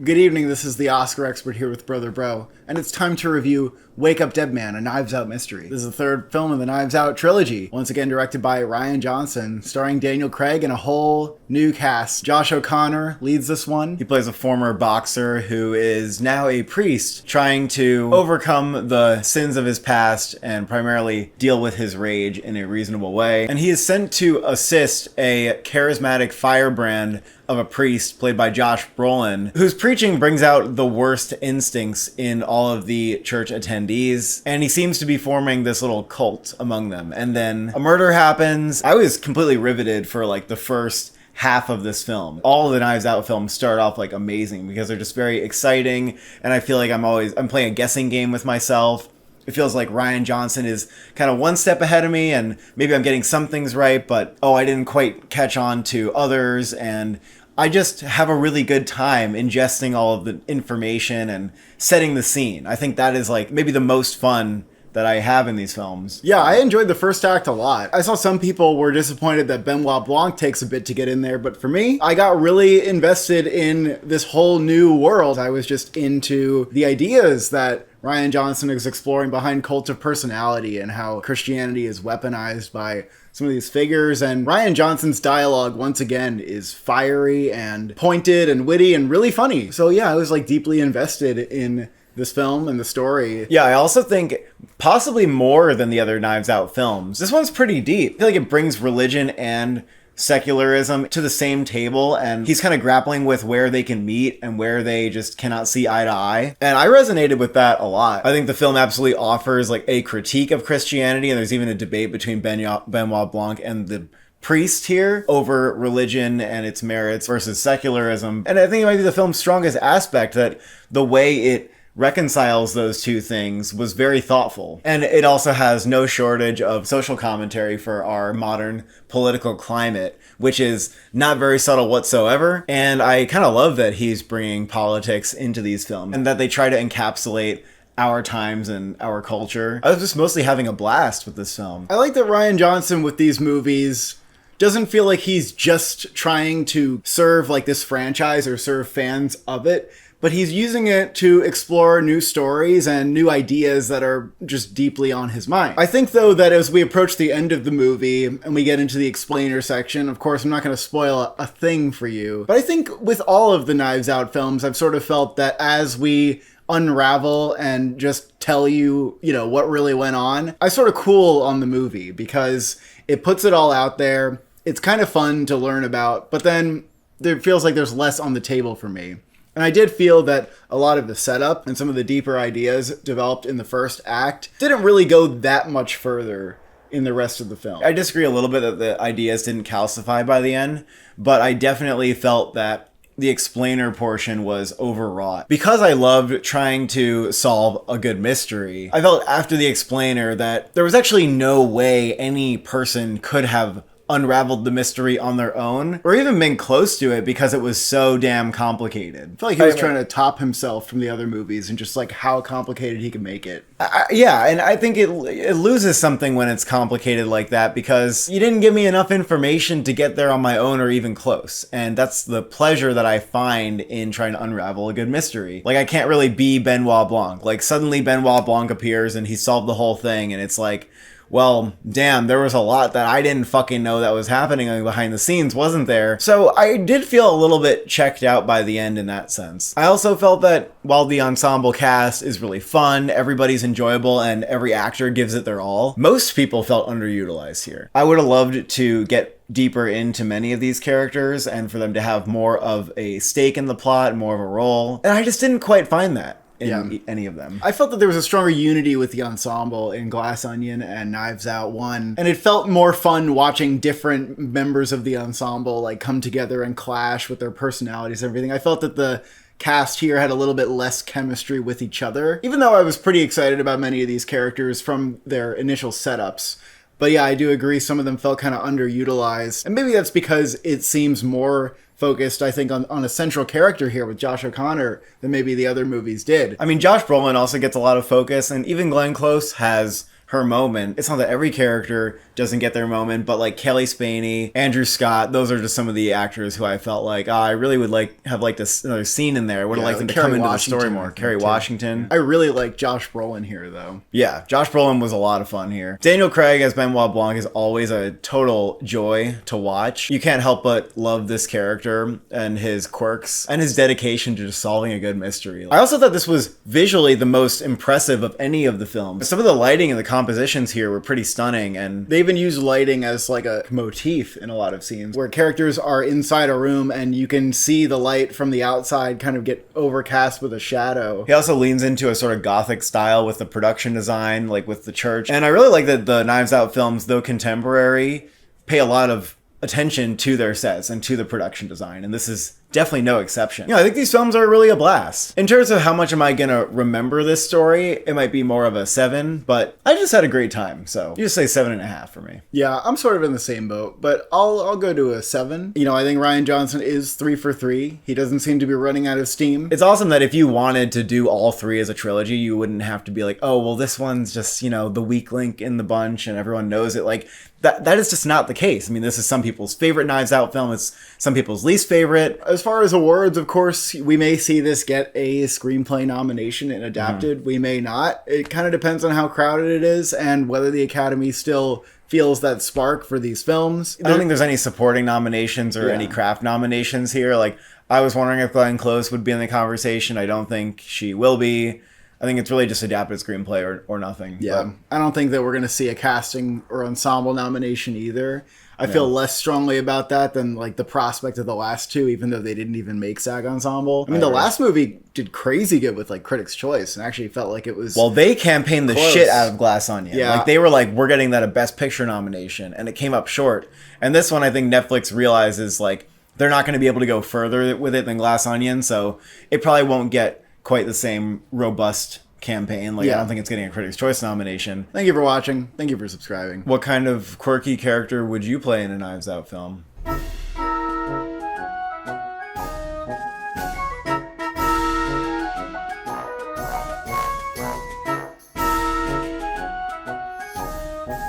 Good evening, this is the Oscar expert here with Brother Bro, and it's time to review Wake Up Dead Man, a Knives Out mystery. This is the third film in the Knives Out trilogy, once again directed by Rian Johnson, starring Daniel Craig and a whole new cast. Josh O'Connor leads this one. He plays a former boxer who is now a priest trying to overcome the sins of his past and primarily deal with his rage in a reasonable way. And he is sent to assist a charismatic firebrand of a priest played by Josh Brolin, whose preaching brings out the worst instincts in all of the church attendees, and he seems to be forming this little cult among them. And then a murder happens. I was completely riveted for like the first half of this film. All of the Knives Out films start off like amazing because they're just very exciting, and I feel like I'm playing a guessing game with myself. It feels like Rian Johnson is kind of one step ahead of me, and maybe I'm getting some things right, but I didn't quite catch on to others, and I just have a really good time ingesting all of the information and setting the scene. I think that is like maybe the most fun that I have in these films. Yeah, I enjoyed the first act a lot. I saw some people were disappointed that Benoit Blanc takes a bit to get in there, but for me, I got really invested in this whole new world. I was just into the ideas that Rian Johnson is exploring behind Cult of Personality and how Christianity is weaponized by some of these figures. And Rian Johnson's dialogue, once again, is fiery and pointed and witty and really funny. So yeah, I was like deeply invested in this film and the story. Yeah, I also think possibly more than the other Knives Out films. This one's pretty deep. I feel like it brings religion and secularism to the same table, and he's kind of grappling with where they can meet and where they just cannot see eye to eye. And I resonated with that a lot. I think the film absolutely offers like a critique of Christianity, and there's even a debate between Benoit Blanc and the priest here over religion and its merits versus secularism. And I think it might be the film's strongest aspect, that the way it reconciles those two things was very thoughtful. And it also has no shortage of social commentary for our modern political climate, which is not very subtle whatsoever. And I kind of love that he's bringing politics into these films and that they try to encapsulate our times and our culture. I was just mostly having a blast with this film. I like that Rian Johnson with these movies doesn't feel like he's just trying to serve like this franchise or serve fans of it, but he's using it to explore new stories and new ideas that are just deeply on his mind. I think, though, that as we approach the end of the movie and we get into the explainer section, of course, I'm not going to spoil a thing for you, but I think with all of the Knives Out films, I've sort of felt that as we unravel and just tell you, what really went on, I sort of cool on the movie because it puts it all out there. It's kind of fun to learn about, but then it feels like there's less on the table for me. And I did feel that a lot of the setup and some of the deeper ideas developed in the first act didn't really go that much further in the rest of the film. I disagree a little bit that the ideas didn't calcify by the end, but I definitely felt that the explainer portion was overwrought. Because I loved trying to solve a good mystery, I felt after the explainer that there was actually no way any person could have unraveled the mystery on their own or even been close to it because it was so damn complicated. I feel like he was trying to top himself from the other movies and just like how complicated he could make it. Yeah, and I think it loses something when it's complicated like that because you didn't give me enough information to get there on my own or even close. And that's the pleasure that I find in trying to unravel a good mystery. Like, I can't really be Benoit Blanc. Like, suddenly Benoit Blanc appears and he solved the whole thing, and it's like, well, damn, there was a lot that I didn't fucking know that was happening behind the scenes, wasn't there? So I did feel a little bit checked out by the end in that sense. I also felt that while the ensemble cast is really fun, everybody's enjoyable, and every actor gives it their all, most people felt underutilized here. I would have loved to get deeper into many of these characters and for them to have more of a stake in the plot, more of a role, and I just didn't quite find that in any of them. I felt that there was a stronger unity with the ensemble in Glass Onion and Knives Out 1, and it felt more fun watching different members of the ensemble like come together and clash with their personalities and everything. I felt that the cast here had a little bit less chemistry with each other, even though I was pretty excited about many of these characters from their initial setups. But yeah, I do agree some of them felt kind of underutilized, and maybe that's because it seems more focused, I think, on a central character here with Josh O'Connor than maybe the other movies did. I mean, Josh Brolin also gets a lot of focus, and even Glenn Close has her moment. It's not that every character doesn't get their moment, but like Kelly Spaney, Andrew Scott, those are just some of the actors who I felt like, I really would have this another scene in there. I would have liked them to come into the story more. Kerry Washington. I really like Josh Brolin here, though. Yeah, Josh Brolin was a lot of fun here. Daniel Craig as Benoit Blanc is always a total joy to watch. You can't help but love this character and his quirks and his dedication to just solving a good mystery. I also thought this was visually the most impressive of any of the films. Some of the lighting and the compositions here were pretty stunning, and they even use lighting as like a motif in a lot of scenes where characters are inside a room and you can see the light from the outside kind of get overcast with a shadow. He also leans into a sort of gothic style with the production design, like with the church. And I really like that the Knives Out films, though contemporary, pay a lot of attention to their sets and to the production design, and this is definitely no exception. I think these films are really a blast. In terms of how much am I gonna remember this story, it might be more of a 7, but I just had a great time, so you just say 7.5 for me. Yeah, I'm sort of in the same boat, but I'll go to a 7. I think Rian Johnson is 3 for 3. He doesn't seem to be running out of steam. It's awesome that if you wanted to do all 3 as a trilogy, you wouldn't have to be like, oh, well, this one's just, the weak link in the bunch and everyone knows it. Like, that is just not the case. I mean, this is some people's favorite Knives Out film. It's some people's least favorite. As far as awards, of course, we may see this get a screenplay nomination and adapted. We may not. It kind of depends on how crowded it is and whether the Academy still feels that spark for these films. I don't think there's any supporting nominations or any craft nominations here. Like, I was wondering if Glenn Close would be in the conversation. I don't think she will be. I think it's really just adapted screenplay or nothing. Yeah. But I don't think that we're going to see a casting or ensemble nomination either. I feel less strongly about that than like the prospect of the last 2, even though they didn't even make SAG Ensemble. I mean, the last movie did crazy good with like Critics' Choice and actually felt like it was Well, they campaigned the shit out of Glass Onion. Yeah. Like, they were like, we're getting that a Best Picture nomination, and it came up short. And this one, I think Netflix realizes like they're not going to be able to go further with it than Glass Onion, so it probably won't get quite the same robust campaign. Like, I don't think it's getting a Critics' Choice nomination. Thank you for watching. Thank you for subscribing. What kind of quirky character would you play in a Knives Out film?